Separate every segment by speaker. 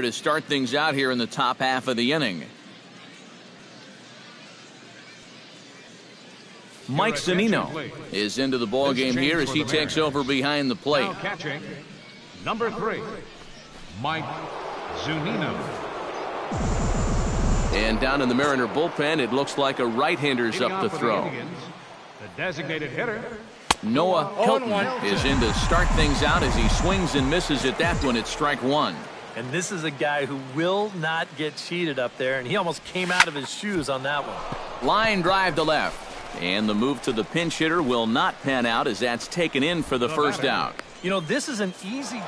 Speaker 1: To start things out here in the top half of the inning. Mike Zunino is into the ball game here as he takes over behind the plate.
Speaker 2: Now catching, number 3, Mike Zunino.
Speaker 1: And down in the Mariner bullpen, it looks like a right-hander's up to throw.
Speaker 2: The designated hitter,
Speaker 1: Noah Hilton is in to start things out as he swings and misses at that one. It's strike one.
Speaker 3: And this is a guy who will not get cheated up there, and he almost came out of his shoes on that one.
Speaker 1: Line drive to left. And the move to the pinch hitter will not pan out as that's taken in for the first out.
Speaker 3: You know, this is an easy...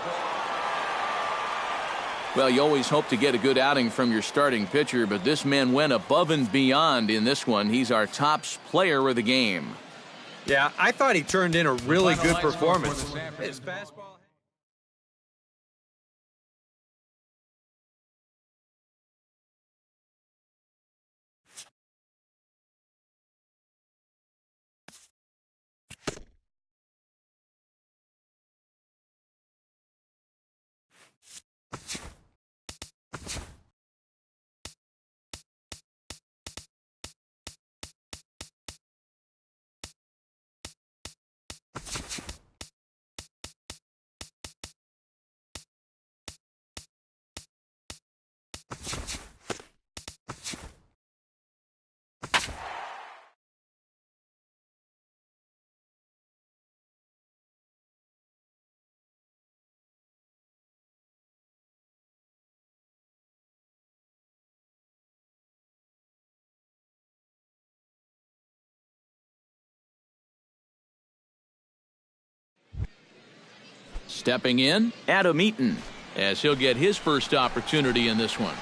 Speaker 1: Well, you always hope to get a good outing from your starting pitcher, but this man went above and beyond in this one. He's our top player of the game.
Speaker 4: Yeah, I thought he turned in a really good performance. His fastball.
Speaker 1: Stepping in, Adam Eaton, as he'll get his first opportunity in this one.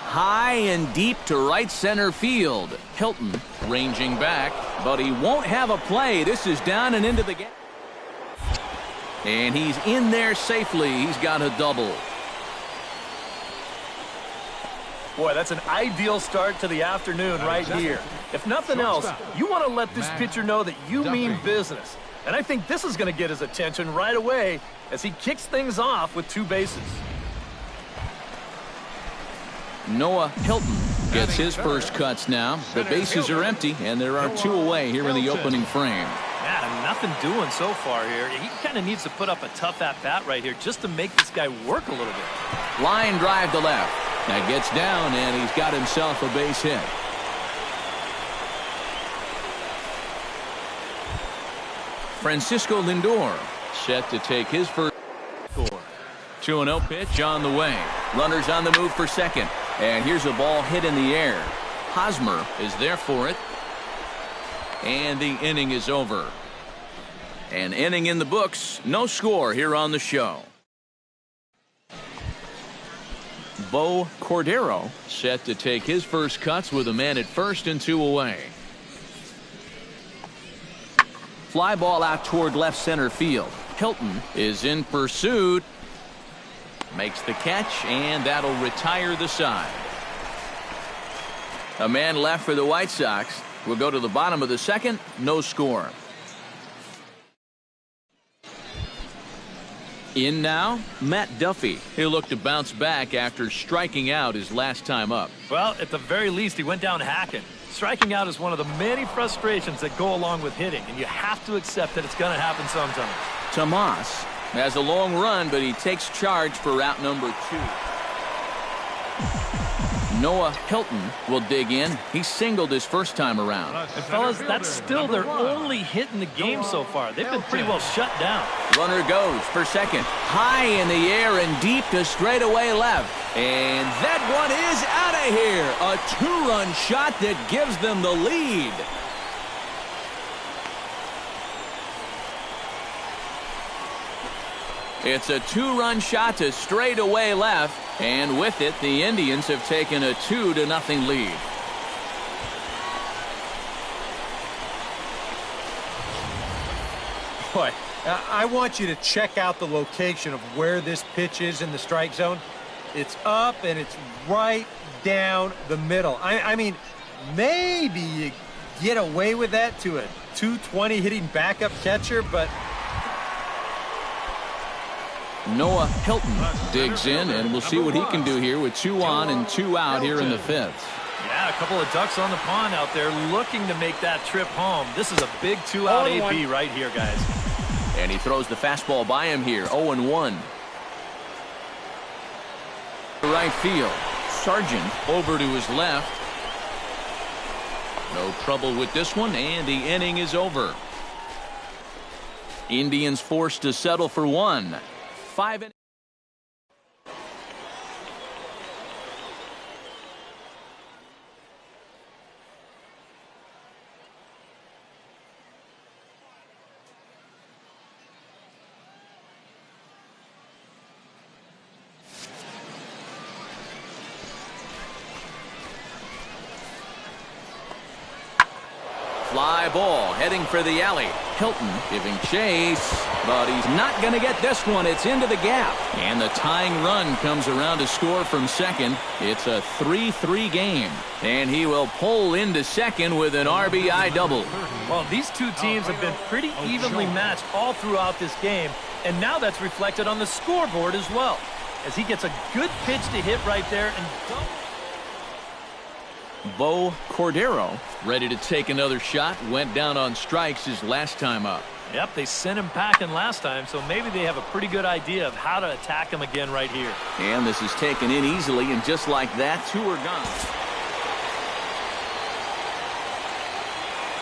Speaker 1: High and deep to right center field. Hilton ranging back, but he won't have a play. This is down and into the gap. And he's in there safely. He's got a double.
Speaker 3: Boy, that's an ideal start to the afternoon right here. If nothing else, you want to let this pitcher know that you mean business. And I think this is going to get his attention right away as he kicks things off with 2 bases.
Speaker 1: Noah Hilton gets his first cuts now. The bases are empty, and there are 2 away here in the opening frame.
Speaker 3: Yeah, nothing doing so far here. He kind of needs to put up a tough at-bat right here just to make this guy work a little bit.
Speaker 1: Line drive to left. That gets down, and he's got himself a base hit. Francisco Lindor set to take his first score. 2-0 pitch on the way. Runners on the move for second. And here's a ball hit in the air. Hosmer is there for it. And the inning is over. An inning in the books. No score here on the show. Bo Cordero set to take his first cuts with a man at first and 2 away. Fly ball out toward left center field. Hilton is in pursuit. Makes the catch, and that'll retire the side. A man left for the White Sox. We'll go to the bottom of the second. No score. In now, Matt Duffy. He'll look to bounce back after striking out his last time up.
Speaker 3: Well, at the very least, he went down hacking. Striking out is one of the many frustrations that go along with hitting, and you have to accept that it's going to happen sometimes.
Speaker 1: Tomas has a long run, but he takes charge for route number 2. Noah Hilton will dig in. He singled his first time around.
Speaker 3: And fellas, that's still their only hit in the game so far. They've been pretty well shut down.
Speaker 1: Runner goes for second. High in the air and deep to straightaway left. And that one is out of here. A 2-run shot that gives them the lead. It's a 2-run shot to straightaway left, and with it, the Indians have taken a 2-0 lead.
Speaker 4: Boy, I want you to check out the location of where this pitch is in the strike zone. It's up and it's right down the middle. I mean, maybe you get away with that to a 220 hitting backup catcher, but
Speaker 1: Noah Hilton digs in, and we'll see what he can do here with 2 on and 2 out here in the 5th.
Speaker 3: Yeah, a couple of ducks on the pond out there looking to make that trip home. This is a big 2-out AB right here, guys.
Speaker 1: And he throws the fastball by him here, 0-1. Right field. Sargent over to his left. No trouble with this one, and the inning is over. Indians forced to settle for 1. 5 innings. Fly ball heading for the alley. Hilton giving chase, but he's not going to get this one. It's into the gap. And the tying run comes around to score from second. It's a 3-3 game. And he will pull into second with an RBI double.
Speaker 3: Well, these two teams have been pretty evenly matched all throughout this game. And now that's reflected on the scoreboard as well. As he gets a good pitch to hit right there and double.
Speaker 1: Bo Cordero ready to take another shot. Went down on strikes his last time up.
Speaker 3: Yep, they sent him packing last time, so maybe they have a pretty good idea of how to attack him again right here.
Speaker 1: And this is taken in easily, and just like that, 2 are gone.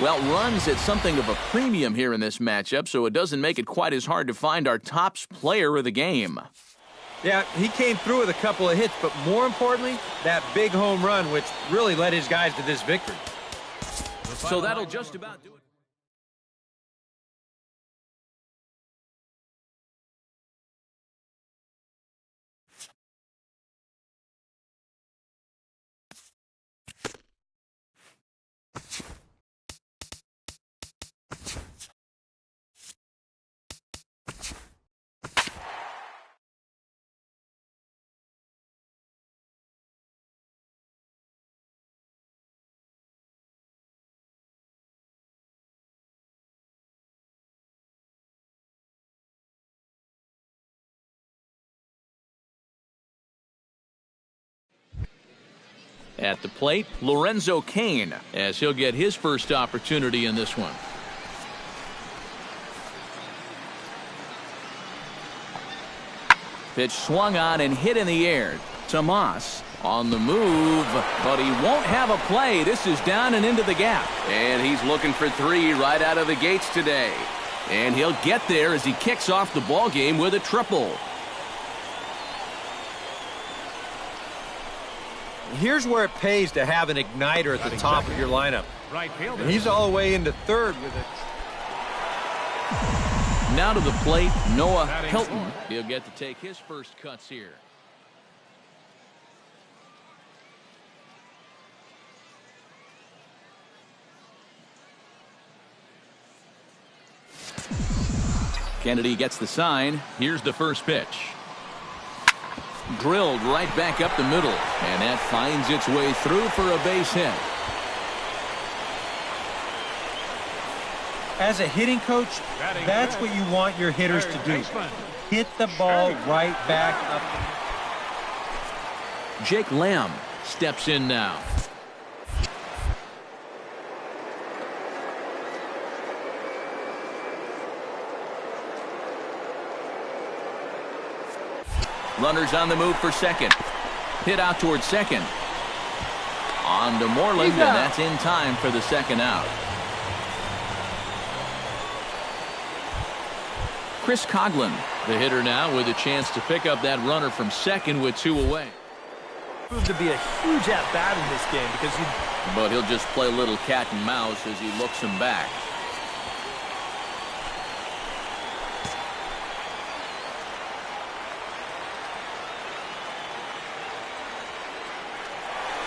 Speaker 1: Well, runs at something of a premium here in this matchup, so it doesn't make it quite as hard to find our tops player of the game.
Speaker 4: Yeah, he came through with a couple of hits, but more importantly, that big home run, which really led his guys to this victory.
Speaker 1: So that'll just about do it. At the plate, Lorenzo Cain, as he'll get his first opportunity in this one. Pitch swung on and hit in the air. Tomas on the move, but he won't have a play. This is down and into the gap. And he's looking for 3 right out of the gates today. And he'll get there as he kicks off the ball game with a triple.
Speaker 4: Here's where it pays to have an igniter at the top of your lineup. And he's all the way into third with it.
Speaker 1: Now to the plate, Noah Hilton. He'll get to take his first cuts here. Kennedy gets the sign. Here's the first pitch. Drilled right back up the middle, and that finds its way through for a base hit.
Speaker 4: As a hitting coach, that's what you want your hitters to do. Hit the ball right back up.
Speaker 1: Jake Lamb steps in now. Runners on the move for second. Hit out towards second. On to Moreland, and that's in time for the second out. Chris Coughlin, the hitter now, with a chance to pick up that runner from second with 2 away.
Speaker 3: Proved to be a huge at-bat in this game because
Speaker 1: But he'll just play a little cat and mouse as he looks him back.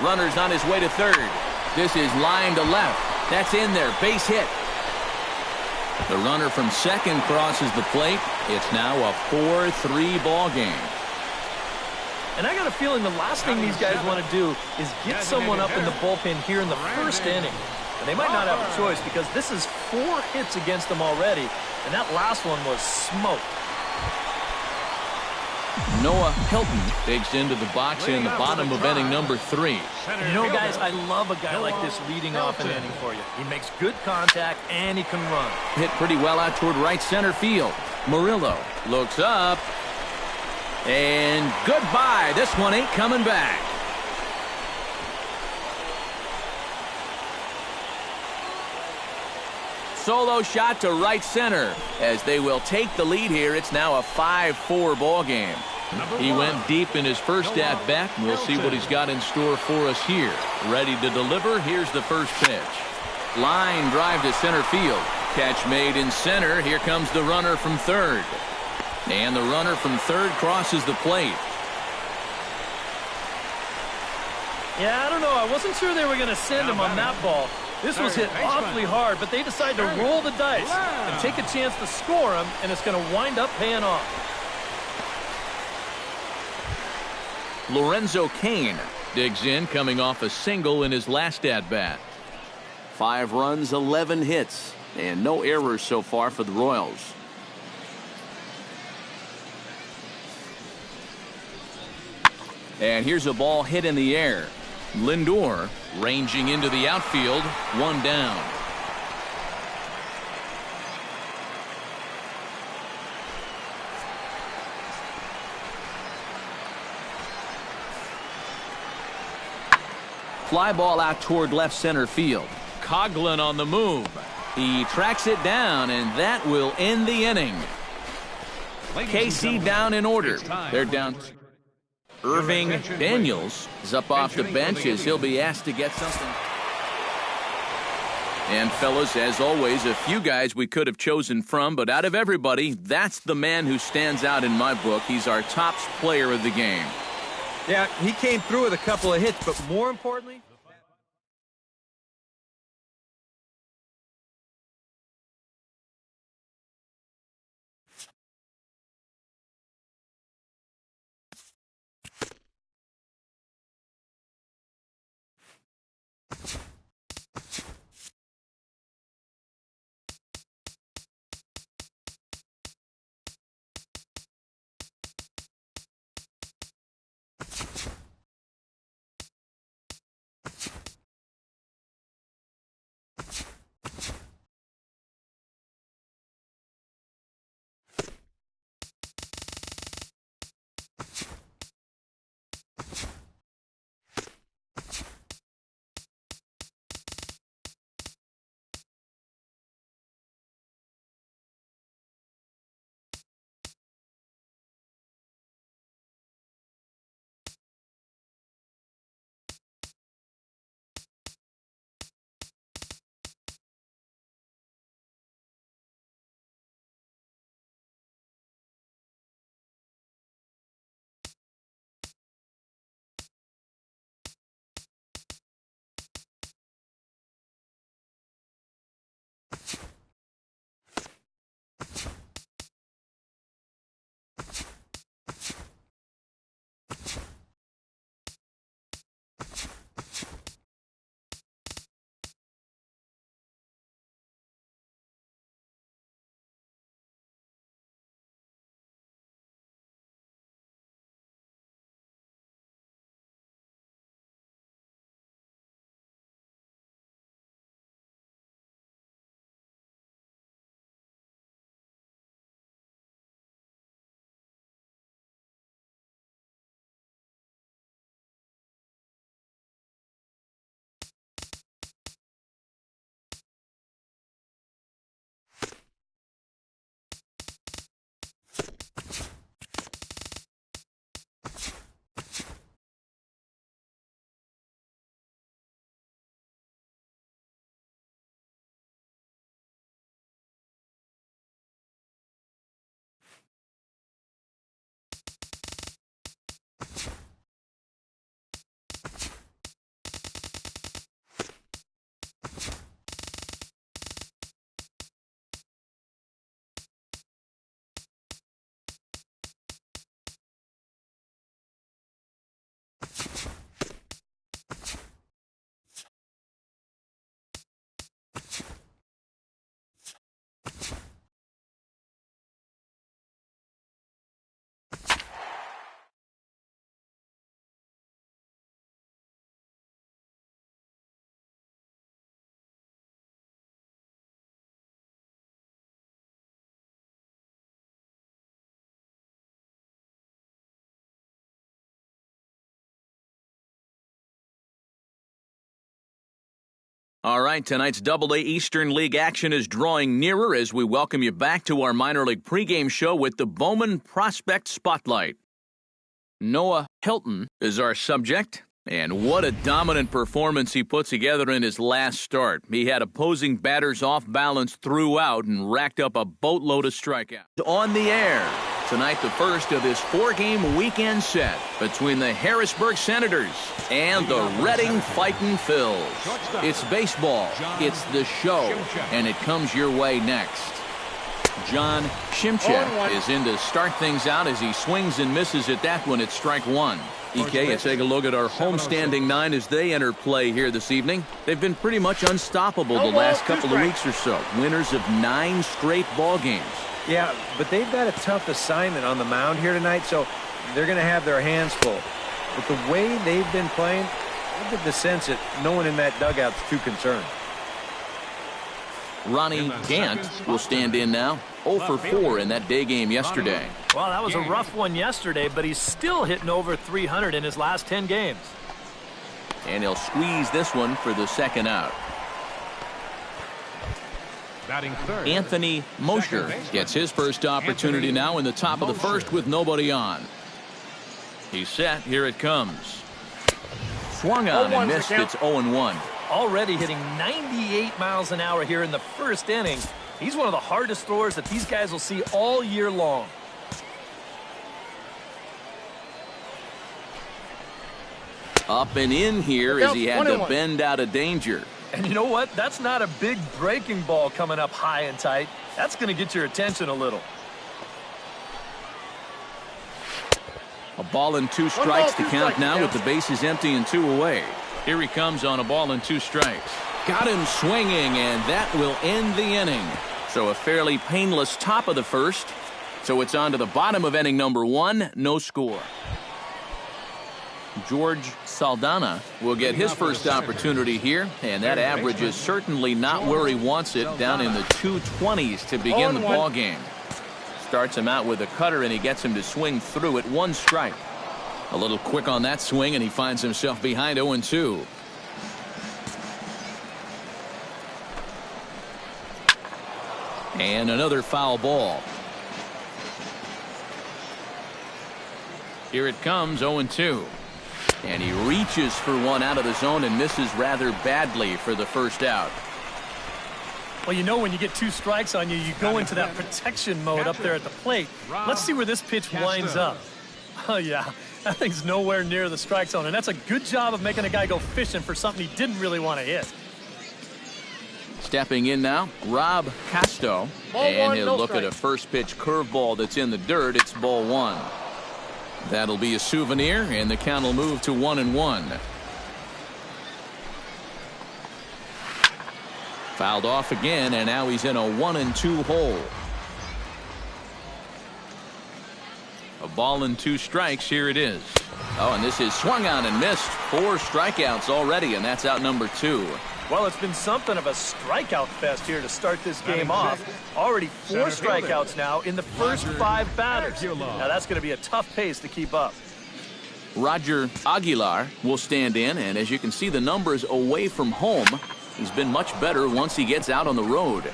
Speaker 1: Runners on his way to third. This is line to left. That's in there. Base hit. The runner from second crosses the plate. It's now a 4-3 ball game.
Speaker 3: And I got a feeling the last thing these guys want to do is get someone up in the bullpen here in the first inning. And they might not have a choice because this is 4 hits against them already. And that last one was smoke.
Speaker 1: Noah Hilton digs into the box in the bottom of inning number 3.
Speaker 3: You know, guys, I love a guy like this leading off an inning for you. He makes good contact, and he can run.
Speaker 1: Hit pretty well out toward right center field. Murillo looks up. And goodbye. This one ain't coming back. Solo shot to right center. As they will take the lead here, it's now a 5-4 ball game. He went deep in his first at-bat, and we'll see what he's got in store for us here. Ready to deliver. Here's the first pitch. Line drive to center field. Catch made in center. Here comes the runner from third. And the runner from third crosses the plate.
Speaker 3: Yeah, I don't know. I wasn't sure they were going to send him on that ball. This was hit awfully hard, but they decided to roll the dice and take a chance to score him, and it's going to wind up paying off.
Speaker 1: Lorenzo Cain digs in, coming off a single in his last at-bat. 5 runs, 11 hits, and no errors so far for the Royals. And here's a ball hit in the air. Lindor ranging into the outfield, 1 down. Fly ball out toward left center field. Coughlin on the move. He tracks it down, and that will end the inning. KC down in order. They're down. Irving Daniels is up off the bench as he'll be asked to get something. And fellas, as always, a few guys we could have chosen from, but out of everybody, that's the man who stands out in my book. He's our top player of the game.
Speaker 4: Yeah, he came through with a couple of hits, but more importantly,
Speaker 1: All right, tonight's Double-A Eastern League action is drawing nearer as we welcome you back to our minor league pregame show with the Bowman Prospect Spotlight. Noah Hilton is our subject, and what a dominant performance he put together in his last start. He had opposing batters off balance throughout and racked up a boatload of strikeouts. On the air, tonight the first of this 4-game weekend set between the Harrisburg Senators and the Reading Fightin' Phils. It's baseball, it's the show, and it comes your way next. John Shimchek is in to start things out as he swings and misses at that one at strike one. EK, and take a look at our homestanding 9 as they enter play here this evening. They've been pretty much unstoppable the last couple of weeks or so. Winners of 9 straight ball games.
Speaker 4: Yeah, but they've got a tough assignment on the mound here tonight, so they're going to have their hands full. But the way they've been playing, I get the sense that no one in that dugout's too concerned.
Speaker 1: Ronnie Gant will stand in now. 0 for 4 in that day game yesterday.
Speaker 3: Well, that was a rough one yesterday, but he's still hitting over 300 in his last 10 games.
Speaker 1: And he'll squeeze this one for the second out.
Speaker 2: Batting third,
Speaker 1: Anthony Mosher gets his first opportunity now in the top of the first with nobody on. He's set. Here it comes. Swung on and missed. It's 0-1.
Speaker 3: Already hitting 98 miles an hour here in the first inning. He's one of the hardest throwers that these guys will see all year long.
Speaker 1: Up and in here as he had to bend out of danger.
Speaker 3: And you know what? That's not a big breaking ball coming up high and tight. That's going to get your attention a little.
Speaker 1: A ball and 2 strikes to count now with the bases empty and 2 away. Here he comes on a ball and 2 strikes. Got him swinging, and that will end the inning. So a fairly painless top of the first. So it's on to the bottom of inning number 1, no score. George Saldana will get his first opportunity here, and that average is certainly not where he wants it, down in the 220s to begin the ball game. Starts him out with a cutter, and he gets him to swing through at 1 strike. A little quick on that swing, and he finds himself behind 0-2. And another foul ball. Here it comes, 0-2. And he reaches for one out of the zone and misses rather badly for the first out.
Speaker 3: Well, you know when you get 2 strikes on you, you go into that protection mode up there at the plate. Let's see where this pitch winds up. Oh, yeah. That thing's nowhere near the strike zone, and that's a good job of making a guy go fishing for something he didn't really want to hit.
Speaker 1: Stepping in now, Rob Casto, and he'll look at a first pitch curveball that's in the dirt. It's ball 1. That'll be a souvenir, and the count will move to 1-1. Fouled off again, and now he's in a 1-2 hole. A ball and 2 strikes. Here it is. Oh, and this is swung on and missed. 4 strikeouts already, and that's out number 2.
Speaker 3: Well, it's been something of a strikeout fest here to start this game off. Already 4 strikeouts now in the first 5 batters. Now that's going to be a tough pace to keep up.
Speaker 1: Roger Aguilar will stand in, and as you can see the numbers away from home, he's been much better once he gets out on the road.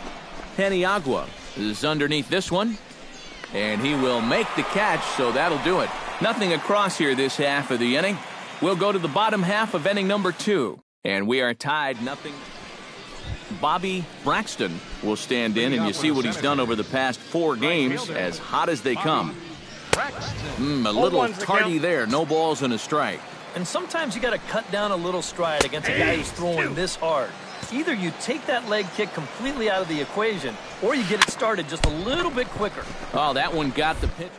Speaker 1: Paniagua is underneath this one, and he will make the catch, so that'll do it. Nothing across here this half of the inning. We'll go to the bottom half of inning number 2. And we are tied 0. Bobby Braxton will stand in, and you see what he's done over the past 4 games, as hot as they come. A little tardy there. No balls and a strike.
Speaker 3: And sometimes you got to cut down a little stride against a guy who's throwing this hard. Either you take that leg kick completely out of the equation, or you get it started just a little bit quicker.
Speaker 1: Oh, that one got the pitch.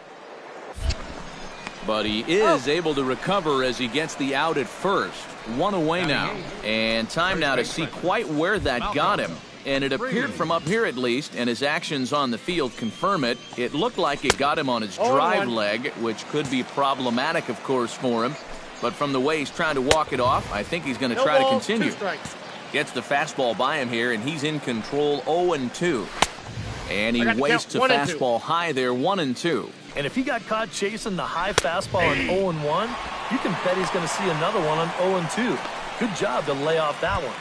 Speaker 1: But he is able to recover as he gets the out at first. 1 away now. And time now to see quite where that got him. And it appeared from up here at least, and his actions on the field confirm it. It looked like it got him on his drive leg, which could be problematic, of course, for him. But from the way he's trying to walk it off, I think he's going to try to continue. Gets the fastball by him here, and he's in control 0-2. And he wastes a fastball high there, 1-2.
Speaker 3: And if he got caught chasing the high fastball on 0-1, you can bet he's going to see another one on 0-2. Good job to lay off that one.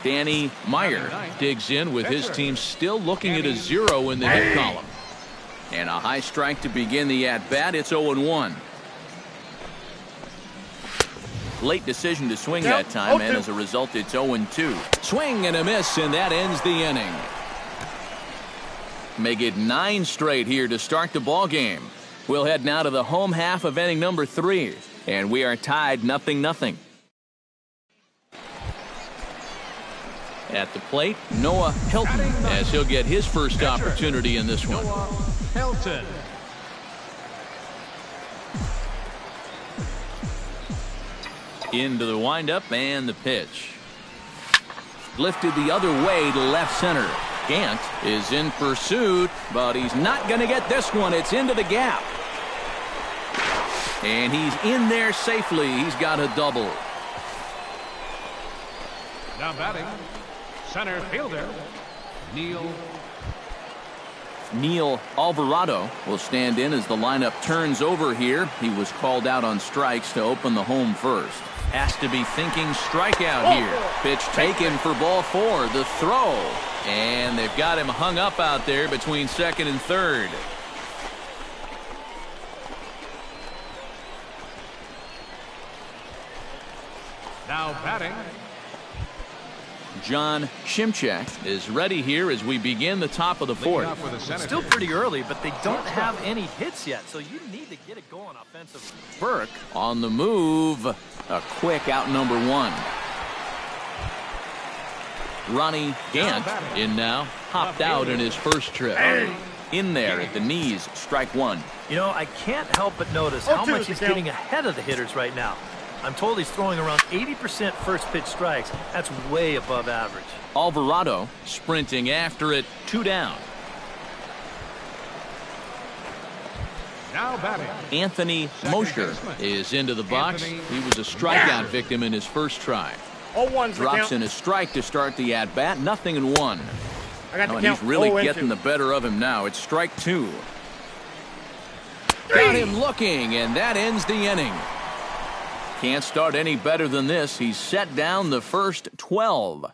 Speaker 1: Danny Meyer digs in with his team still looking at a 0 in the hit column. And a high strike to begin the at-bat. It's 0-1. Late decision to swing that time, and as a result, it's 0-2. Swing and a miss, and that ends the inning. Make it 9 straight here to start the ball game. We'll head now to the home half of inning number 3, and we are tied 0-0. At the plate, Noah Hilton, as he'll get his first opportunity in this one.
Speaker 2: Hilton.
Speaker 1: Into the windup and the pitch. Lifted the other way to left center. Gant is in pursuit, but he's not going to get this one. It's into the gap. And he's in there safely. He's got a double.
Speaker 2: Now batting, center fielder,
Speaker 1: Neil Alvarado will stand in as the lineup turns over here. He was called out on strikes to open the home first. Has to be thinking strikeout here. Pitch taken for ball 4. The throw. And they've got him hung up out there between second and third.
Speaker 2: now batting,
Speaker 1: John Shimchak is ready here as we begin the top of the fourth.
Speaker 3: Still pretty early, but they don't have any hits yet, so you need to get it going offensively.
Speaker 1: Burke on the move. A quick out number 1. Ronnie Gant in now. Hopped out in his first trip. In there at the knees, strike 1.
Speaker 3: You know, I can't help but notice how much he's getting ahead of the hitters right now. I'm told he's throwing around 80% first pitch strikes. That's way above average.
Speaker 1: Alvarado sprinting after it, 2 down.
Speaker 2: now batting,
Speaker 1: Anthony Mosher is into the box. He was a strikeout victim in his first try. Drops in a strike to start the at-bat. 0-1. And he's really getting the better of him now. It's strike 2. Got him looking, and that ends the inning. Can't start any better than this. He's set down the first 12.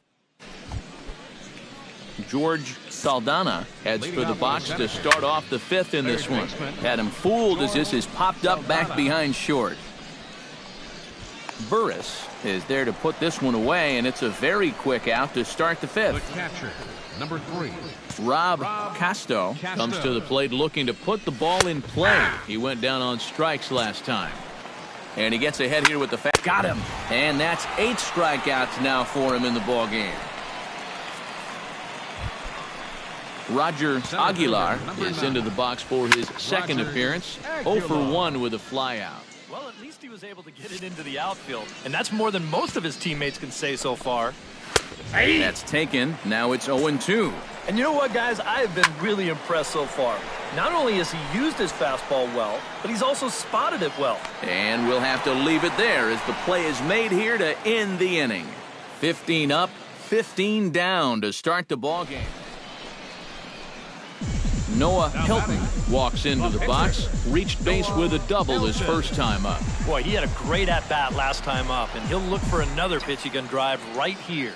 Speaker 1: George Saldana heads for the box to start off the 5th in this one. Had him fooled as this is popped up back behind short. Burris is there to put this one away, and it's a very quick out to start the 5th.
Speaker 2: the catcher, number 3.
Speaker 1: Rob Casto comes to the plate looking to put the ball in play. He went down on strikes last time. And he gets ahead here with the got him. And that's 8 strikeouts now for him in the ball game. Roger Aguilar is into the box for his second appearance. 0 for 1 with a flyout.
Speaker 3: Well, at least he was able to get it into the outfield, and that's more than most of his teammates can say so far.
Speaker 1: That's taken. Now it's 0-2.
Speaker 3: And you know what, guys? I have been really impressed so far. Not only has he used his fastball well, but he's also spotted it well.
Speaker 1: And we'll have to leave it there as the play is made here to end the inning. 15 up, 15 down to start the ball game. Noah Hilton walks into the box, reached base with a double his first time up.
Speaker 3: Boy, he had a great at-bat last time up, and he'll look for another pitch he can drive right here.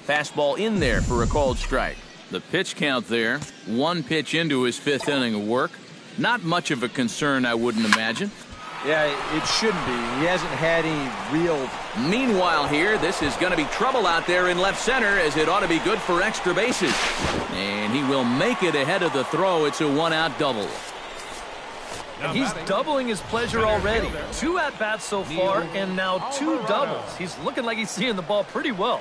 Speaker 1: Fastball in there for a called strike. The pitch count there, 1 pitch into his 5th inning of work. Not much of a concern, I wouldn't imagine.
Speaker 4: Yeah, it shouldn't be. He hasn't had any real...
Speaker 1: Meanwhile here, this is going to be trouble out there in left center as it ought to be good for extra bases. And he will make it ahead of the throw. It's a 1-out double.
Speaker 3: And he's doubling his pleasure already. 2 at-bats so far, and now 2 doubles. He's looking like he's seeing the ball pretty well.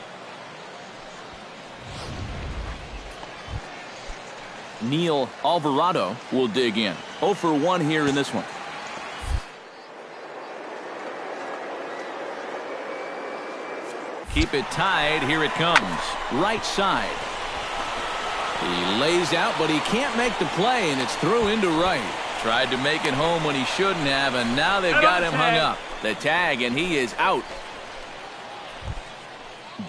Speaker 1: Neil Alvarado will dig in. 0 for 1 here in this one. Keep it tied. Here it comes. Right side. He lays out, but he can't make the play, and it's through into right. Tried to make it home when he shouldn't have, and now they've got him hung up. The tag, and he is out.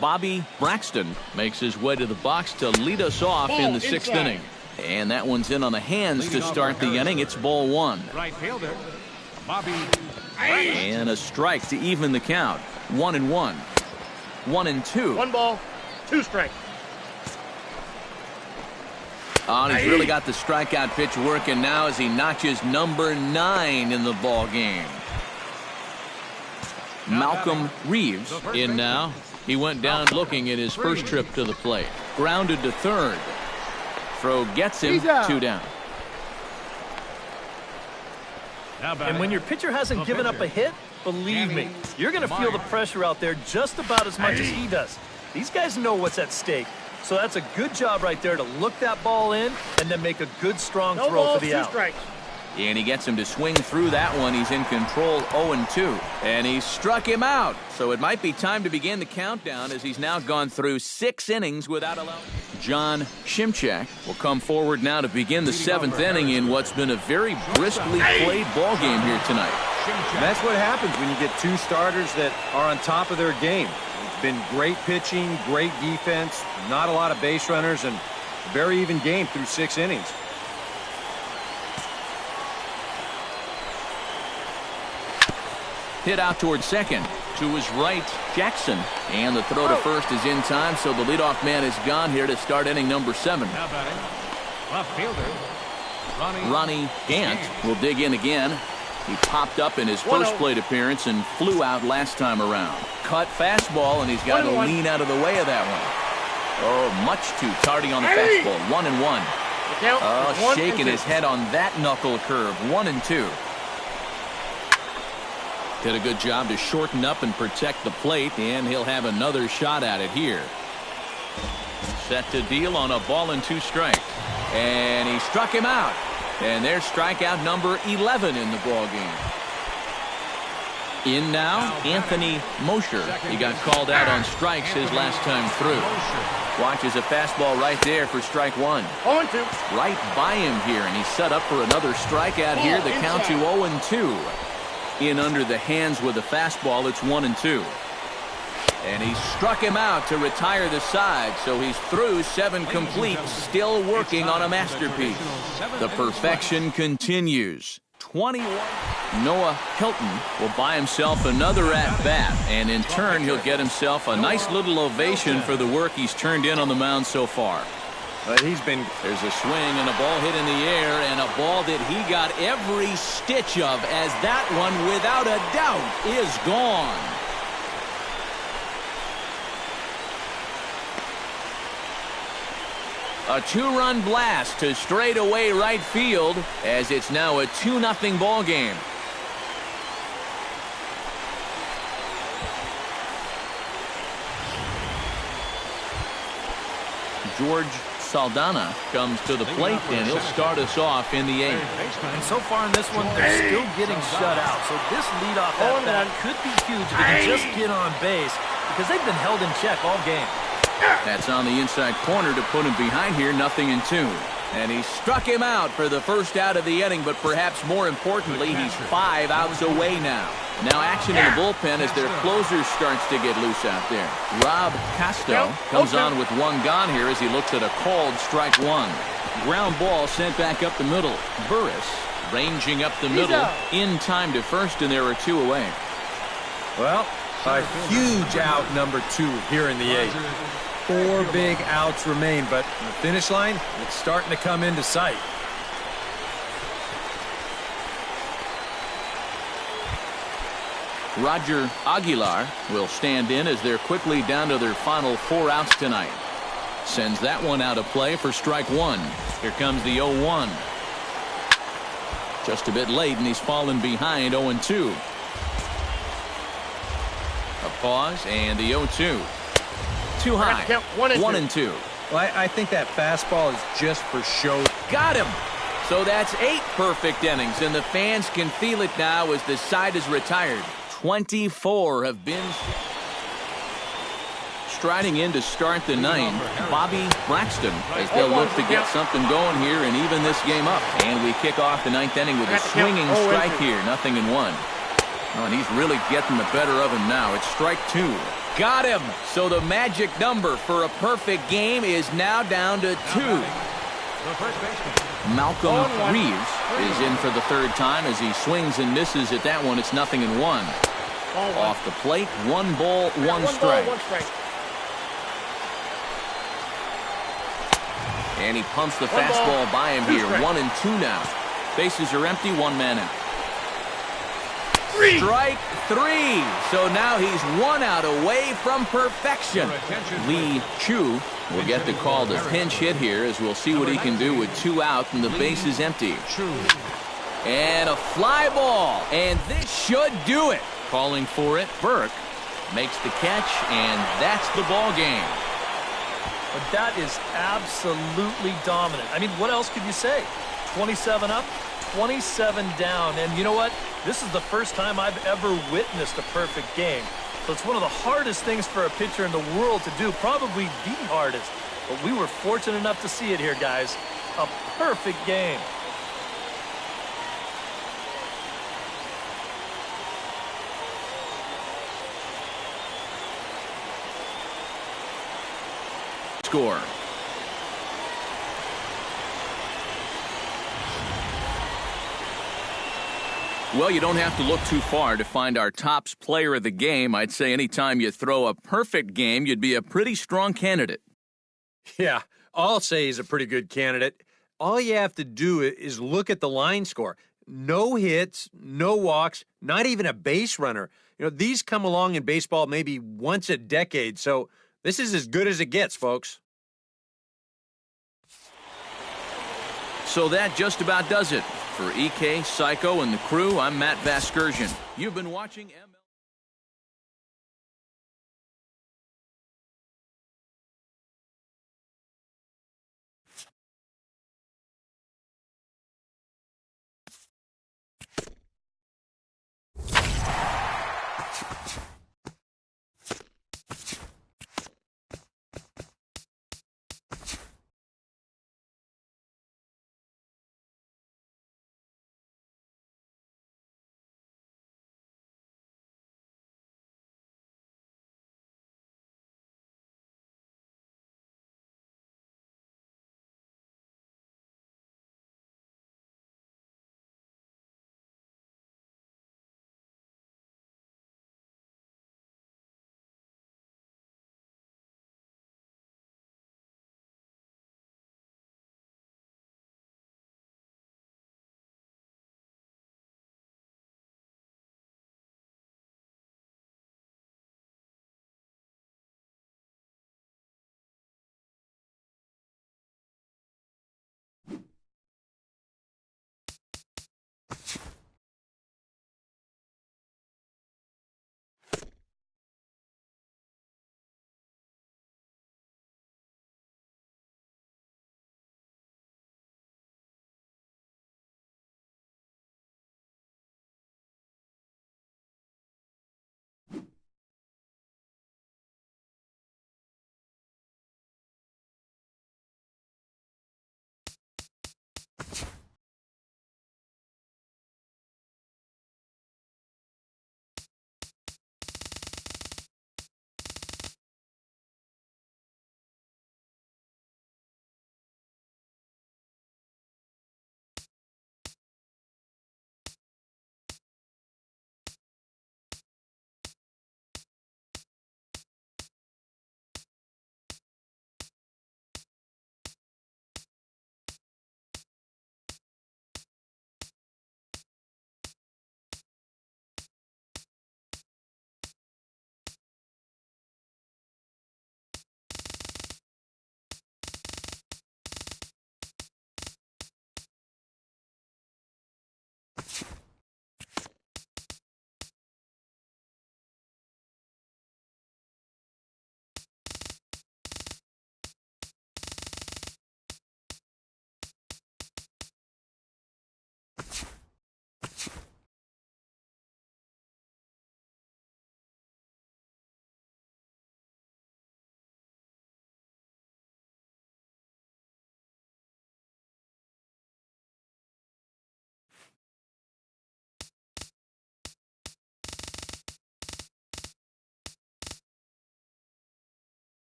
Speaker 1: Bobby Braxton makes his way to the box to lead us off in the 6th inning. And that one's in on the hands to start the inning. It's ball 1.
Speaker 2: Right fielder, Bobby.
Speaker 1: And a strike to even the count. 1-1. 1-2.
Speaker 5: 1 ball, 2 strikes.
Speaker 1: Oh, he's really got the strikeout pitch working now as he notches number 9 in the ball game. Malcolm Reeves in now. He went down looking at his first trip to the plate. Grounded to third. Throw gets him 2 down.
Speaker 3: And when your pitcher hasn't given up a hit, believe me, you're going to feel the pressure out there just about as much as he does. These guys know what's at stake. So that's a good job right there to look that ball in and then make a good, strong throw for the out.
Speaker 5: Strikes.
Speaker 1: And he gets him to swing through that one. He's in control 0-2. And he struck him out. So it might be time to begin the countdown as he's now gone through 6 innings without allowing. John Shimchak will come forward now to begin the 7th inning in what's been a very briskly played ball game here tonight.
Speaker 4: And that's what happens when you get 2 starters that are on top of their game. It's been great pitching, great defense, not a lot of base runners, and a very even game through 6 innings.
Speaker 1: Hit out towards second. To his right, Jackson. And the throw to first is in time, so the leadoff man is gone here to start inning number 7.
Speaker 2: Now batting, left fielder,
Speaker 1: Ronnie Gant will dig in again. He popped up in his first plate appearance and flew out last time around. Cut fastball, and he's got to lean out of the way of that one. Oh, much too tardy on the fastball. 1-1. Oh, shaking his head on that knuckle curve. 1-2. Did a good job to shorten up and protect the plate, and he'll have another shot at it here. Set to deal on a ball and 2 strikes. And he struck him out. And there's strikeout number 11 in the ball game. In now, Anthony Mosher. He got called out on strikes his last time through. Watches a fastball right there for strike 1.
Speaker 5: 0-2.
Speaker 1: Right by him here, and he's set up for another strikeout here. The count to 0-2. In under the hands with a fastball, it's 1-2. And he struck him out to retire the side, so he's through 7 complete, still working on a masterpiece. The perfection continues. 21. Noah Hilton will buy himself another at-bat, and in turn, he'll get himself a nice little ovation for the work he's turned in on the mound so far.
Speaker 4: But there's
Speaker 1: a swing and a ball hit in the air, and a ball that he got every stitch of, as that one, without a doubt, is gone. A 2-run blast to straightaway right field, as it's now a 2-0 ball game. George Saldana comes to the plate, and he'll start us off in the 8th.
Speaker 3: And so far in this one, they're still getting shut out. So this leadoff at-bat could be huge if they can just get on base, because they've been held in check all game.
Speaker 1: That's on the inside corner to put him behind here, 0-2. And he struck him out for the first out of the inning, but perhaps more importantly, he's 5 outs away now. Now action in the bullpen as their closer starts to get loose out there. Rob Costo comes on with 1 gone here as he looks at a called strike 1. Ground ball sent back up the middle. Burris ranging up the middle in time to first, and there are 2 away.
Speaker 4: Well, a huge out number 2 here in the 8th. 4 big outs remain, but the finish line, it's starting to come into sight.
Speaker 1: Roger Aguilar will stand in as they're quickly down to their final 4 outs tonight. Sends that one out of play for strike 1. Here comes the 0-1. Just a bit late, and he's fallen behind 0-2. A pause, and the 0-2. Too high. 1-2.
Speaker 4: Well, I think that fastball is just for show.
Speaker 1: Got him. So that's 8 perfect innings, and the fans can feel it now as the side is retired. 24 have been. Striding in to start the 9th, Bobby Braxton, as they'll look to get something going here and even this game up. And we kick off the 9th inning with a swinging strike here, 0-1. Oh, and he's really getting the better of him now. It's strike 2. Got him. So the magic number for a perfect game is now down to 2. Malcolm Reeves is in for the 3rd time as he swings and misses at that one. It's 0-1.
Speaker 5: Ball one.
Speaker 1: Off the plate, 1 ball, 1
Speaker 5: One
Speaker 1: strike.
Speaker 5: ball, 1 strike.
Speaker 1: And he pumps the
Speaker 5: 1 ball,
Speaker 1: fastball by him
Speaker 5: 2
Speaker 1: here.
Speaker 5: strikes.
Speaker 1: 1 and 2 now. Bases are empty, 1 man out.
Speaker 5: 3.
Speaker 1: Strike 3. So now he's 1 out away from perfection. Lee Chu will get the call to pinch hit here, as we'll see what he can do with 2 out and the bases empty. And a fly ball. And this should do it. Calling for it, Burke makes the catch, and that's the ball game.
Speaker 3: But that is absolutely dominant. I mean, what else could you say? 27 up, 27 down. And you know what? This is the first time I've ever witnessed a perfect game. So it's one of the hardest things for a pitcher in the world to do, probably the hardest. But we were fortunate enough to see it here, guys. A perfect game.
Speaker 1: Score. Well, you don't have to look too far to find our tops player of the game. I'd say anytime you throw a perfect game, you'd be a pretty strong candidate.
Speaker 4: Yeah, I'll say he's a pretty good candidate. All you have to do is look at the line score. No hits, no walks, not even a base runner. You know, these come along in baseball maybe once a decade, so this is as good as it gets, folks.
Speaker 1: So that just about does it. For EK, Psycho, and the crew, I'm Matt Vasgersian. You've been watching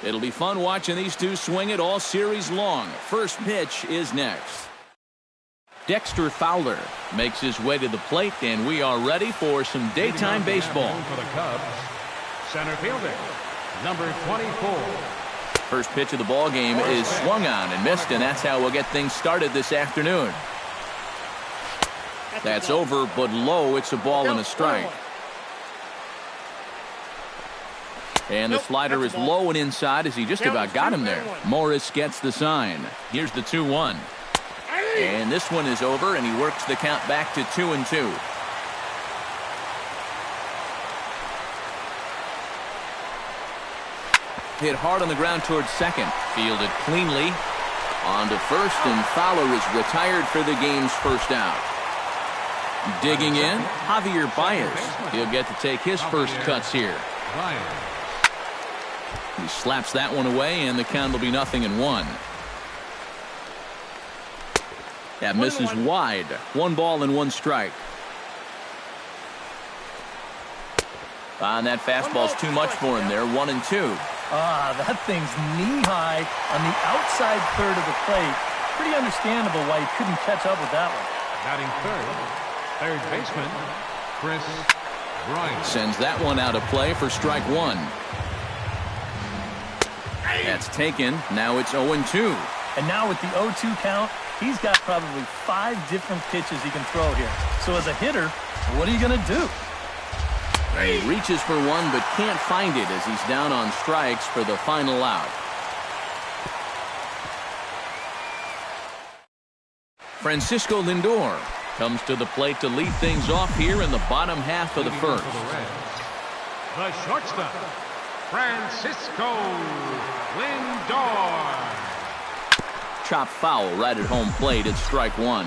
Speaker 1: It'll be fun watching these two swing it all series long. First pitch is next. Dexter Fowler makes his way to the plate, and we are ready for some daytime baseball.
Speaker 2: For the Cubs, center fielder, number 24.
Speaker 1: First pitch of the ball game is swung on and missed, and that's how we'll get things started this afternoon. That's over, but low. It's a ball and a strike. And the slider is low and inside as he just about got him there. Morris gets the sign. Here's the 2-1. And this one is over, and he works the count back to 2-2. Hit hard on the ground towards second. Fielded cleanly. On to first, and Fowler is retired for the game's first out. Digging in, Javier Baez. He'll get to take his first cuts here. He slaps that one away, and the count will be 0-1. That misses wide. 1 ball and 1 strike. And that fastball's too much for him there. 1-2.
Speaker 3: That thing's knee-high on the outside third of the plate. Pretty understandable why he couldn't catch up with that one.
Speaker 2: Batting third baseman, Chris Bryant.
Speaker 1: Sends that one out of play for strike 1. That's taken. Now it's 0-2.
Speaker 3: And now with the 0-2 count, he's got probably 5 different pitches he can throw here. So as a hitter, what are you going to do?
Speaker 1: He reaches for one but can't find it as he's down on strikes for the final out. Francisco Lindor comes to the plate to lead things off here in the bottom half of the first.
Speaker 2: The shortstop, Francisco Lindor.
Speaker 1: Chop foul right at home plate. It's strike 1.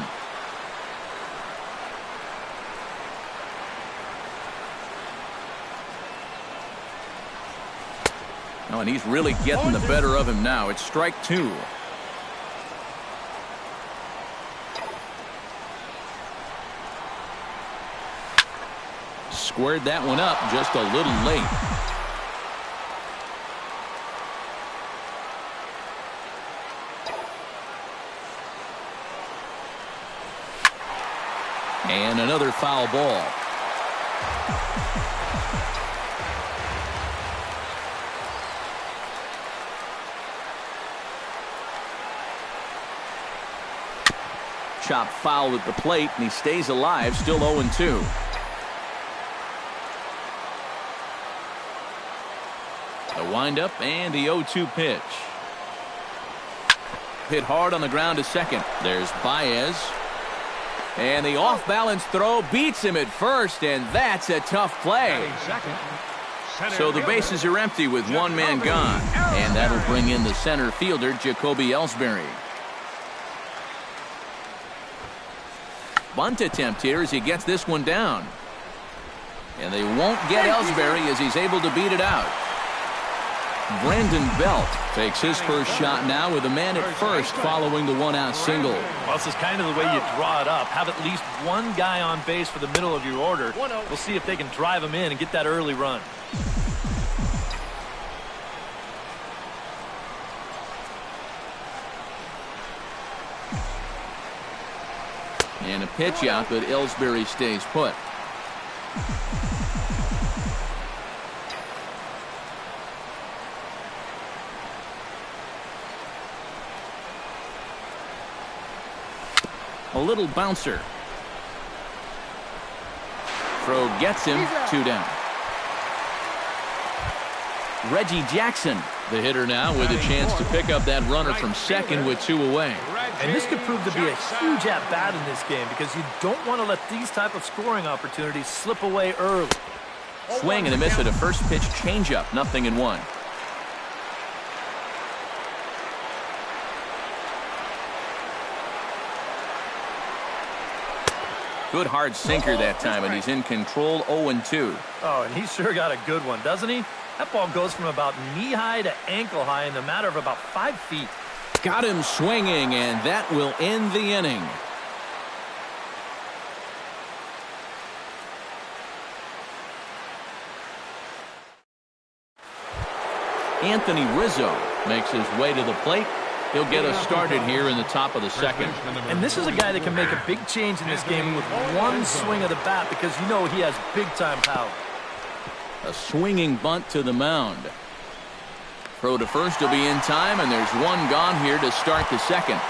Speaker 1: Oh, and he's really getting the better of him now. It's strike 2. Squared that one up just a little late. And another foul ball. Chop foul at the plate, and he stays alive, still 0-2. The windup and the 0-2 pitch. Hit hard on the ground to second. There's Baez. And the off-balance throw beats him at first, and that's a tough play. So the bases are empty with 1 man gone. And that'll bring in the center fielder, Jacoby Ellsbury. Bunt attempt here as he gets this one down. And they won't get Ellsbury as he's able to beat it out. Brandon Belt takes his first shot now with a man at first following the 1-out single.
Speaker 3: Well, this is kind of the way you draw it up. Have at least 1 guy on base for the middle of your order. We'll see if they can drive him in and get that early run.
Speaker 1: And a pitch out, but Ellsbury stays put. A little bouncer. Throw gets him. 2 down. Reggie Jackson, the hitter now, with a chance to pick up that runner from second with 2 away.
Speaker 3: And this could prove to be a huge at-bat in this game because you don't want to let these type of scoring opportunities slip away early.
Speaker 1: Swing and a miss at a first pitch changeup. 0-1. Good hard sinker that time, and he's in control. 0-2.
Speaker 3: Oh, and he sure got a good one, doesn't he? That ball goes from about knee-high to ankle-high in the matter of about 5 feet.
Speaker 1: Got him swinging, and that will end the inning. Anthony Rizzo makes his way to the plate. He'll get us started here in the top of the second.
Speaker 3: And this is a guy that can make a big change in this game with one swing of the bat because you know he has big-time power.
Speaker 1: A swinging bunt to the mound. Throw to first will be in time, and there's one gone here to start the second.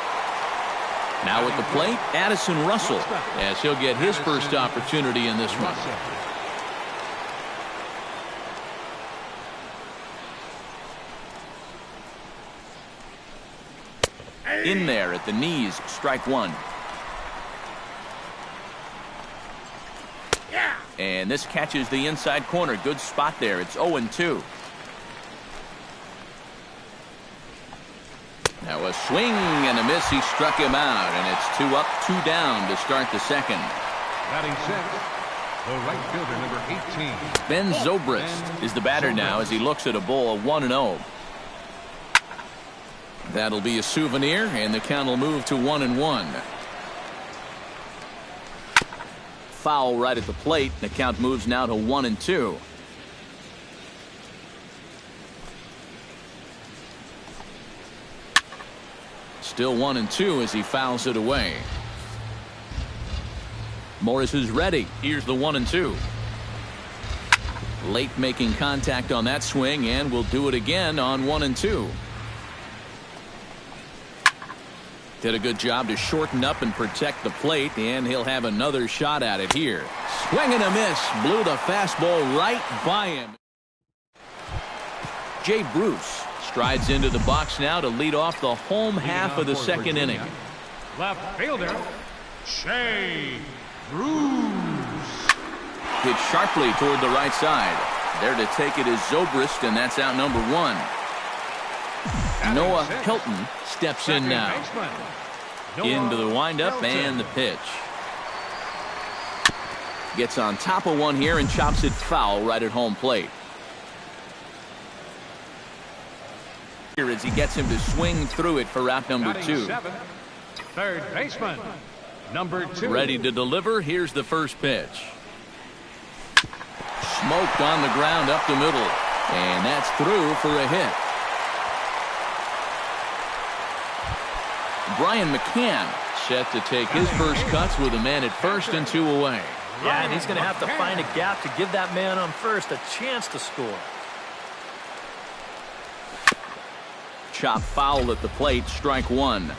Speaker 1: Now at the plate, Addison Russell, as he'll get his first opportunity in this one. In there at the knees, strike one. And this catches the inside corner. Good spot there. It's 0-2. Now a swing and a miss. He struck him out, and it's 2 up, 2 down to start the second.
Speaker 2: Batting sixth, the right fielder, number 18.
Speaker 1: Ben Zobrist is the batter now as he looks at a ball of 1-0. That'll be a souvenir, and the count will move to 1-1. Foul right at the plate. The count moves now to 1-2. Still 1-2 as he fouls it away. Morris is ready. Here's the 1-2. Late making contact on that swing, and will do it again on 1-2. Did a good job to shorten up and protect the plate, and he'll have another shot at it here. Swing and a miss. Blew the fastball right by him. Jay Bruce strides into the box now to lead off the home half of the second inning.
Speaker 2: Left fielder, Jay Bruce.
Speaker 1: Hit sharply toward the right side. There to take it is Zobrist, and that's out number 1. Noah Hilton steps in now. Into the windup and the pitch. Gets on top of one here and chops it foul right at home plate. Here as he gets him to swing through it for out number 2.
Speaker 2: Third baseman, number 2.
Speaker 1: Ready to deliver. Here's the first pitch. Smoked on the ground up the middle. And that's through for a hit. Brian McCann set to take his first cuts with a man at first and 2 away.
Speaker 3: Yeah, and he's going to have to find a gap to give that man on first a chance to score.
Speaker 1: Chop foul at the plate, strike 1.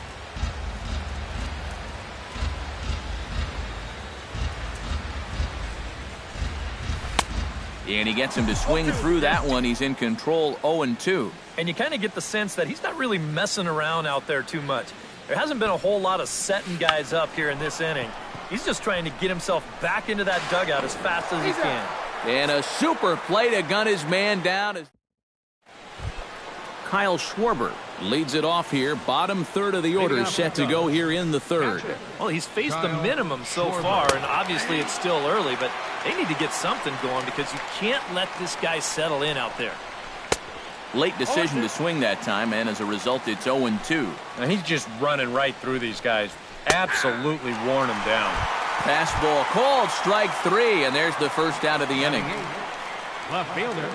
Speaker 1: And he gets him to swing through that one. He's in control, 0-2.
Speaker 3: And you kind of get the sense that he's not really messing around out there too much. There hasn't been a whole lot of setting guys up here in this inning. He's just trying to get himself back into that dugout as fast as he can.
Speaker 1: And a super play to gun his man down. Kyle Schwarber leads it off here. Bottom third of the order set to go here in the third.
Speaker 3: Well, he's faced the minimum so far, and obviously it's still early, but they need to get something going because you can't let this guy settle in out there.
Speaker 1: Late decision to swing that time, and as a result, it's 0-2.
Speaker 4: Now he's just running right through these guys. Absolutely worn them down.
Speaker 1: Fastball called, strike 3, and there's the first out of the inning.
Speaker 2: Left fielder,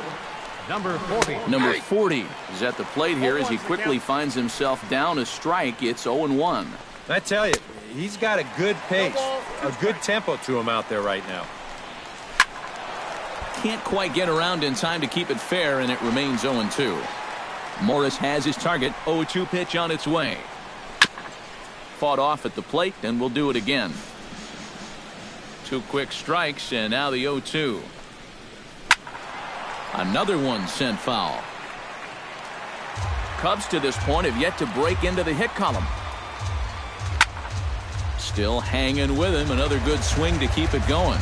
Speaker 2: number 40.
Speaker 1: Number 40 is at the plate here as he quickly finds himself down a strike. It's 0-1.
Speaker 4: I tell you, he's got a good pace, a good tempo to him out there right now.
Speaker 1: Can't quite get around in time to keep it fair, and it remains 0-2. Morris has his target. 0-2 pitch on its way. Fought off at the plate, and we'll do it again. 2 quick strikes, and now the 0-2. Another one sent foul. Cubs to this point have yet to break into the hit column. Still hanging with him. Another good swing to keep it going.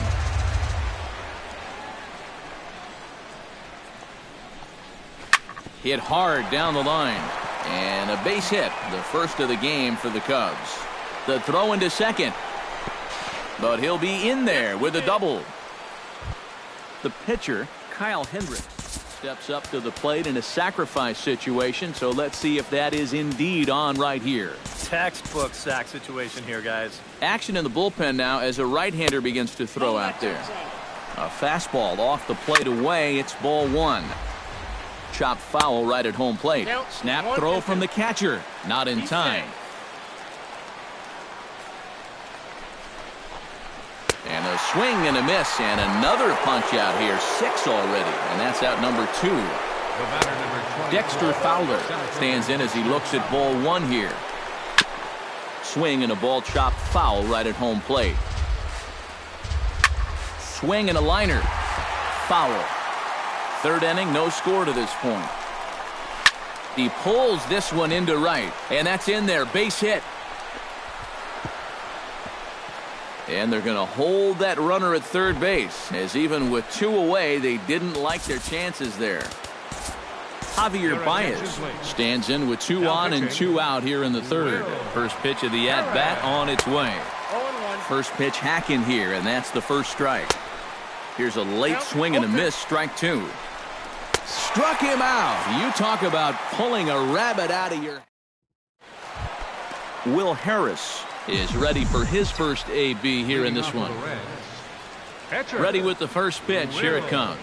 Speaker 1: Hit hard down the line. And a base hit. The first of the game for the Cubs. The throw into second. But he'll be in there with a double. The pitcher, Kyle Hendricks, steps up to the plate in a sacrifice situation. So let's see if that is indeed on right here.
Speaker 3: Textbook sack situation here, guys.
Speaker 1: Action in the bullpen now as a right-hander begins to throw out there. A fastball off the plate away. It's ball 1. chopped foul right at home plate. Snap throw from the catcher. Not in time. And a swing and a miss, and another punch out here. 6 already, and that's out number 2. Dexter Fowler stands in as he looks at ball 1 here. Swing and a ball chopped foul right at home plate. Swing and a liner. Foul. 3rd inning, no score to this point. He pulls this one into right, and that's in there. Base hit. And they're going to hold that runner at 3rd base, as even with 2 away, they didn't like their chances there. Javier Baez stands in with 2 on and 2 out here in the 3rd. First pitch of the at-bat on its way. First pitch hacking here, and that's the first strike. Here's a late swing and a miss, strike 2. Struck him out. You talk about pulling a rabbit out of your... Will Harris is ready for his first AB here in this one. Ready with the first pitch. Here it comes.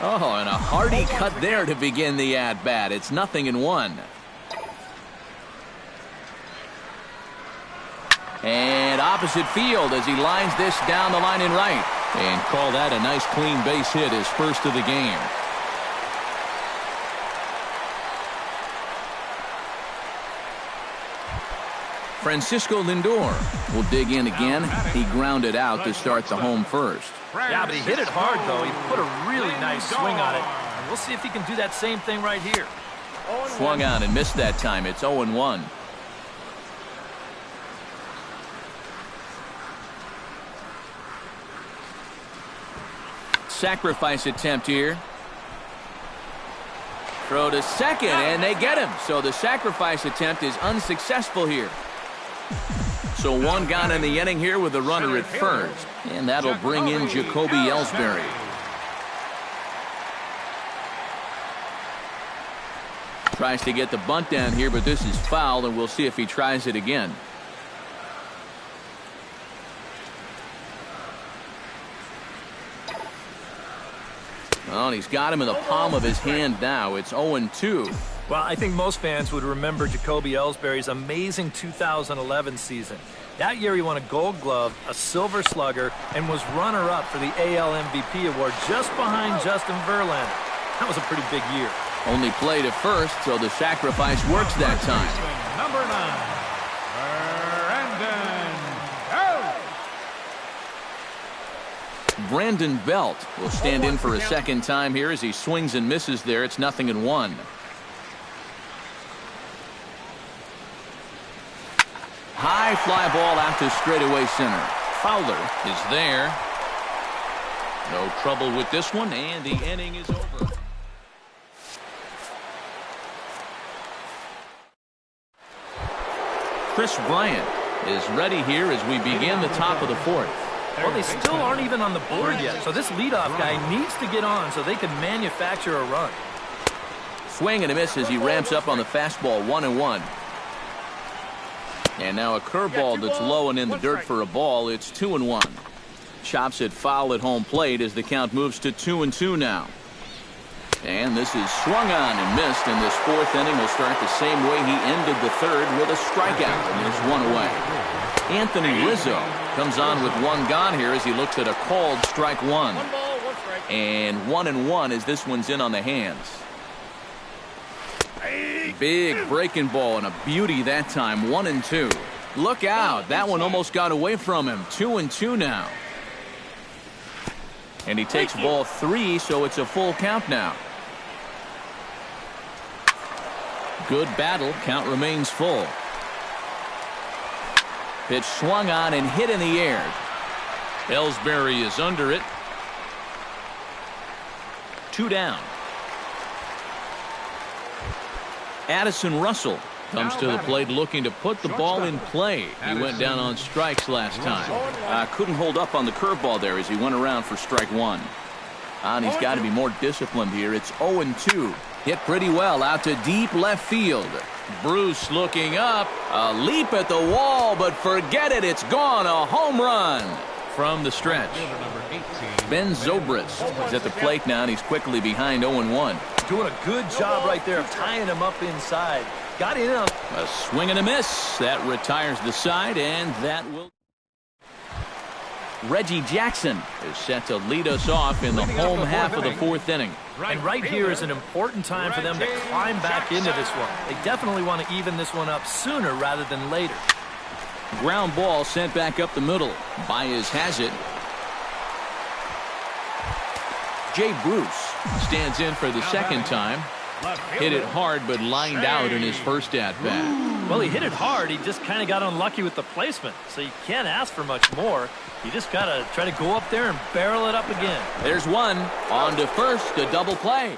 Speaker 1: Oh, and a hearty cut there to begin the at-bat. It's 0-1. And opposite field as he lines this down the line in right. And call that a nice clean base hit, his first of the game. Francisco Lindor will dig in again. He grounded out to start the home first.
Speaker 3: Yeah, but he hit it hard, though. He put a really nice swing on it. And we'll see if he can do that same thing right here.
Speaker 1: Swung on and missed that time. It's 0-1. Sacrifice attempt here. Throw to second, and they get him. So the sacrifice attempt is unsuccessful here. So 1 gone in the inning here with the runner at first. And that'll bring in Jacoby Ellsbury. Tries to get the bunt down here, but this is foul, and we'll see if he tries it again. Well, and he's got him in the palm of his hand now. It's 0-2.
Speaker 3: Well, I think most fans would remember Jacoby Ellsbury's amazing 2011 season. That year he won a Gold Glove, a Silver Slugger, and was runner-up for the AL MVP award just behind Justin Verlander. That was a pretty big year.
Speaker 1: Only played at first, so the sacrifice works that time.
Speaker 2: Number 9.
Speaker 1: Brandon Belt will stand in for a second time here as he swings and misses there. It's 0-1. High fly ball out to straightaway center. Fowler is there. No trouble with this one, and the inning is over. Chris Bryant is ready here as we begin the top of the 4th.
Speaker 3: Well, they still aren't even on the board yet, so this leadoff guy needs to get on so they can manufacture a run.
Speaker 1: Swing and a miss as he ramps up on the fastball. 1-1. And now a curveball that's low and in the dirt for a ball. It's 2-1. Chops it foul at home plate as the count moves to 2-2 now. And this is swung on and missed, and this 4th inning will start the same way he ended the 3rd with a strikeout, and there's 1 away. Anthony Rizzo comes on with 1 gone here as he looks at a called strike 1.
Speaker 5: 1 ball, 1 strike.
Speaker 1: And 1-1 as this one's in on the hands. Big breaking ball and a beauty that time. 1-2. Look out. That one almost got away from him. 2-2 now. And he takes ball 3, so it's a full count now. Good battle. Count remains full. Pitch swung on and hit in the air. Ellsbury is under it. 2 down. Addison Russell comes to the plate looking to put the ball in play. He went down on strikes last time. Couldn't hold up on the curveball there as he went around for strike 1. And he's got to be more disciplined here. It's 0-2. Hit pretty well out to deep left field. Bruce looking up. A leap at the wall, but forget it. It's gone. A home run. from the stretch.
Speaker 2: Number 18,
Speaker 1: Ben Zobrist is at the plate now, and he's quickly behind 0-1.
Speaker 3: Doing a good job right there of tying him up inside. Got in on
Speaker 1: A swing and a miss. That retires the side, and that will... Reggie Jackson is set to lead us off in the home half of the fourth inning.
Speaker 3: And right here is an important time for them to climb back into this one. They definitely want to even this one up sooner rather than later.
Speaker 1: Ground ball sent back up the middle. Baez has it. Jay Bruce stands in for the second time. Hit it hard, but lined out in his first at-bat.
Speaker 3: Well, he hit it hard. He just kind of got unlucky with the placement. So you can't ask for much more. You just got to try to go up there and barrel it up again.
Speaker 1: There's one. On to first, a double play.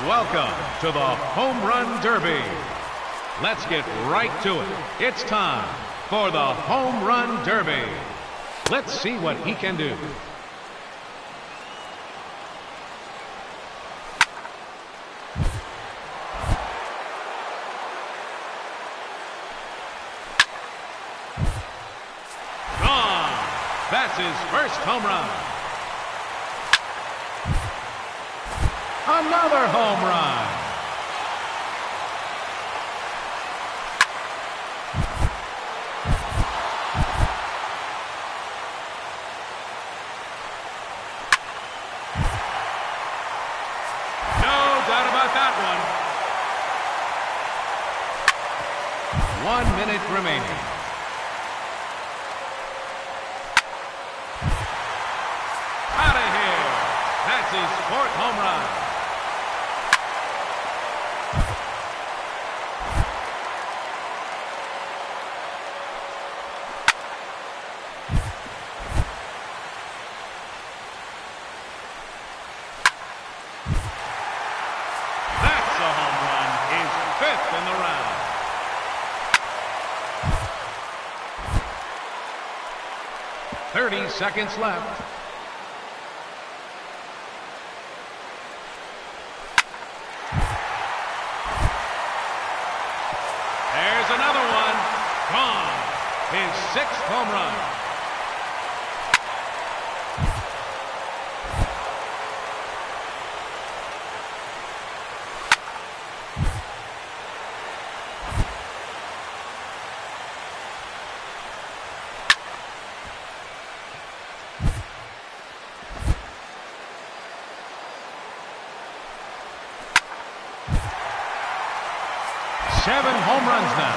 Speaker 2: Welcome to the Home Run Derby. Let's get right to it. It's time for the Home Run Derby. Let's see what he can do. Gone. That's his first home run. Another home run. No doubt about that one. 1 minute remaining. Out of here. That's his fourth home run. In the round. "30 seconds left. There's another one. Gone. His sixth home run. 7 home runs now.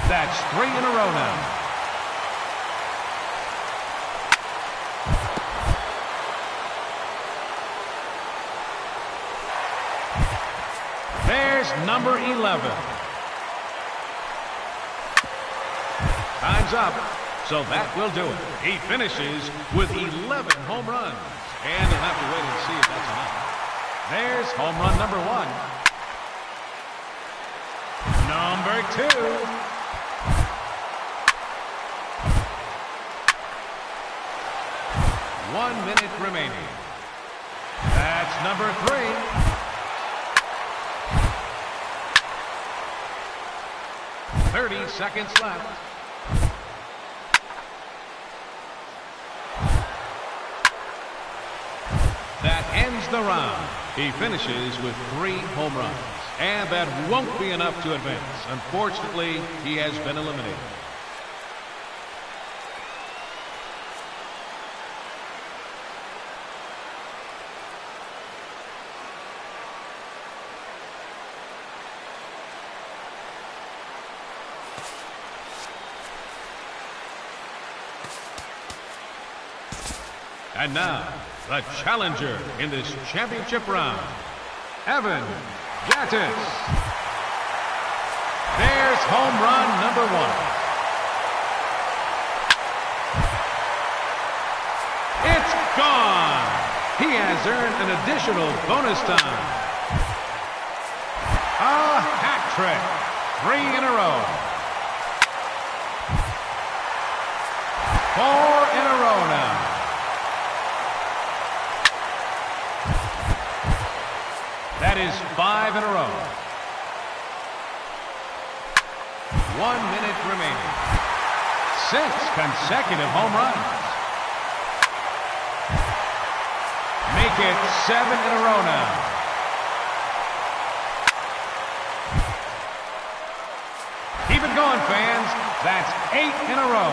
Speaker 2: That's 3 in a row now. There's number 11. Time's up, so that will do it. He finishes with 11 home runs. And you'll have to wait and see if that's enough. There's home run number 1. Number 2. 1 minute remaining. That's number 3. 30 seconds left. That ends the round. He finishes with 3 home runs. And that won't be enough to advance. Unfortunately, he has been eliminated. And now, the challenger in this championship round, Evan Gattis. There's home run number 1. It's gone. He has earned an additional bonus time. A hat trick. 3 in a row. 4 in a row now. That is 5 in a row. 1 minute remaining. 6 consecutive home runs. Make it 7 in a row now. Keep it going, fans. That's 8 in a row.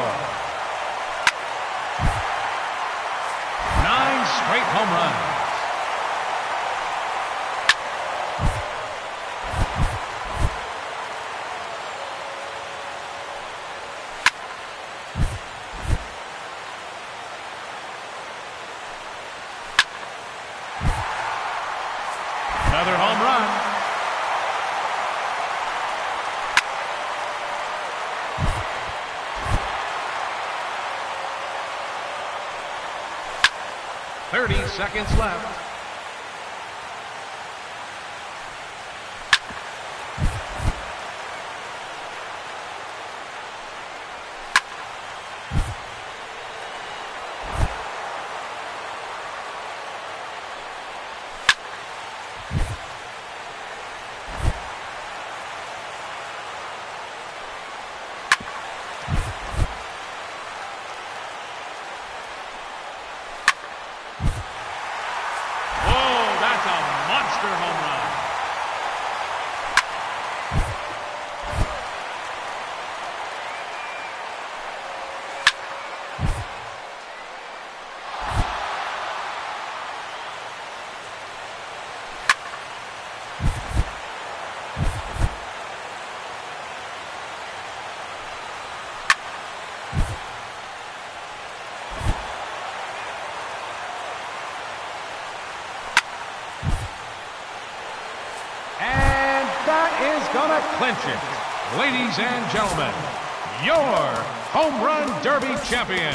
Speaker 2: 9 straight home runs. Another home run. .30 seconds left. Monster home run. Gonna clinch it. Ladies and gentlemen, your Home Run Derby champion,